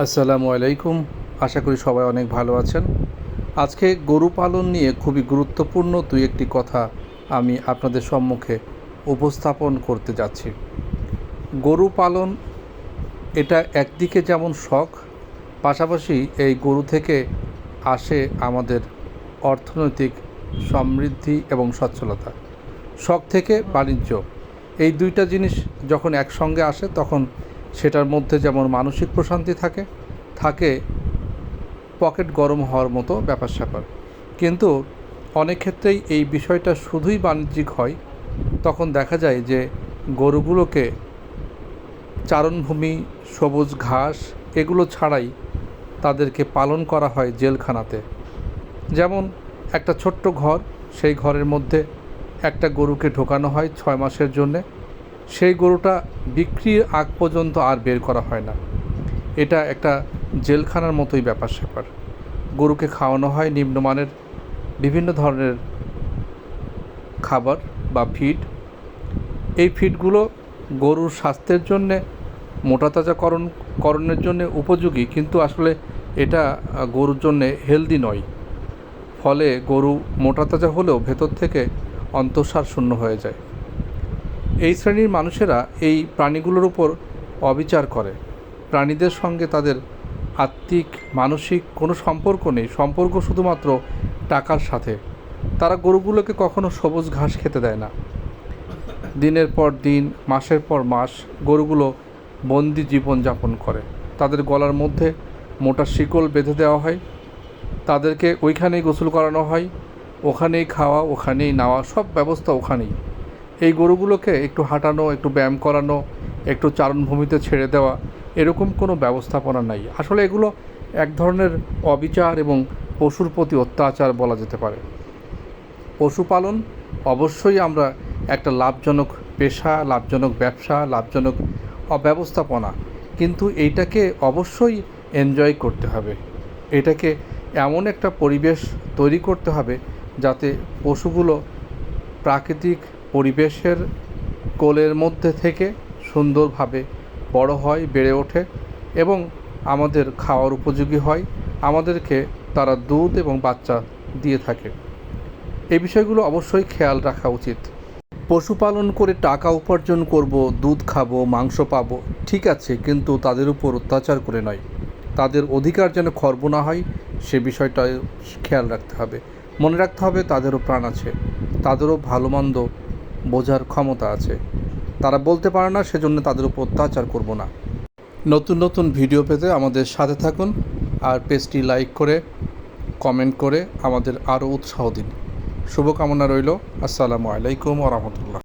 আসসালামু আলাইকুম। আশা করি সবাই অনেক ভালো আছেন। আজকে গরু পালন নিয়ে খুবই গুরুত্বপূর্ণ দুই একটি কথা আমি আপনাদের সম্মুখে উপস্থাপন করতে যাচ্ছি। গরু পালন এটা একদিকে যেমন শখ, পাশাপাশি এই গরু থেকে আসে আমাদের অর্থনৈতিক সমৃদ্ধি এবং সচ্ছলতা। শখ থেকে বাণিজ্য, এই দুইটা জিনিস যখন একসঙ্গে আসে তখন সেটার মধ্যে যেমন মানসিক প্রশান্তি থাকে পকেট গরম হওয়ার মতো ব্যাপার স্যাপার। কিন্তু অনেক ক্ষেত্রেই এই বিষয়টা শুধুই বাণিজ্যিক হয়, তখন দেখা যায় যে গরুগুলোকে চারণভূমি, সবুজ ঘাস এগুলো ছাড়াই তাদেরকে পালন করা হয় জেলখানাতে। যেমন একটা ছোট্ট ঘর, সেই ঘরের মধ্যে একটা গরুকে ঢোকানো হয় 6 মাসের জন্যে। সেই গরুটা বিক্রির আগ পর্যন্ত আর বের করা হয় না। এটা একটা জেলখানার মতোই ব্যাপার স্যাপার। গরুকে খাওয়ানো হয় নিম্নমানের বিভিন্ন ধরনের খাবার বা এই ফিডগুলো গরুর স্বাস্থ্যের জন্যে মোটাতাজাকরণের জন্যে উপযোগী, কিন্তু আসলে এটা গরুর জন্যে হেলদি নয়। ফলে গরু মোটাতাজা হলেও ভেতর থেকে অন্তঃসার শূন্য হয়ে যায়। এই শ্রেণীর মানুষেরা এই প্রাণীগুলোর উপর অবিচার করে। প্রাণীদের সঙ্গে তাদের আত্মিক মানসিক কোনো সম্পর্ক নেই, সম্পর্ক শুধুমাত্র টাকার সাথে। তারা গরুগুলোকে কখনো সবুজ ঘাস খেতে দেয় না। দিনের পর দিন, মাসের পর মাস গরুগুলো বন্দি জীবন যাপন করে। তাদের গলার মধ্যে মোটা শিকল বেঁধে দেওয়া হয়, তাদেরকে ওইখানেই গোসল করানো হয়, ওখানেই খাওয়া, ওখানেই নেওয়া, সব ব্যবস্থা ওখানেই। এই গরুগুলোকে একটু হাঁটানো, একটু ব্যায়াম করানো, একটু চারণভূমিতে ছেড়ে দেওয়া, এরকম কোনো ব্যবস্থাপনা নাই। আসলে এগুলো এক ধরনের অবিচার এবং পশুর প্রতি অত্যাচার বলা যেতে পারে। পশুপালন অবশ্যই আমরা একটা লাভজনক পেশা, লাভজনক ব্যবসা, লাভজনক ব্যবস্থাপনা, কিন্তু এইটাকে অবশ্যই এনজয় করতে হবে। এটাকে এমন একটা পরিবেশ তৈরি করতে হবে যাতে পশুগুলো প্রাকৃতিক পরিবেশের কোলের মধ্যে থেকে সুন্দরভাবে বড় হয়, বেড়ে ওঠে এবং আমাদের খাওয়ার উপযোগী হয়, আমাদেরকে তারা দুধ এবং বাচ্চা দিয়ে থাকে। এই বিষয়গুলো অবশ্যই খেয়াল রাখা উচিত। পশুপালন করে টাকা উপার্জন করব, দুধ খাবো, মাংস পাবো, ঠিক আছে, কিন্তু তাদের উপর অত্যাচার করে নয়। তাদের অধিকার যেন খর্ব না হয় সে বিষয়টা খেয়াল রাখতে হবে। মনে রাখতে হবে তাদেরও প্রাণ আছে, তাদেরও ভালো মন্দ বোঝার ক্ষমতা আছে। তারা বলতে পারে না, সেজন্য তাদের উপর অত্যাচার করব না। নতুন নতুন ভিডিও পেতে আমাদের সাথে থাকুন, আর পেজটি লাইক করে কমেন্ট করে আমাদের আরও উৎসাহ দিন। শুভকামনা রইল। আসসালামু আলাইকুম ওয়া রাহমাতুল্লাহ।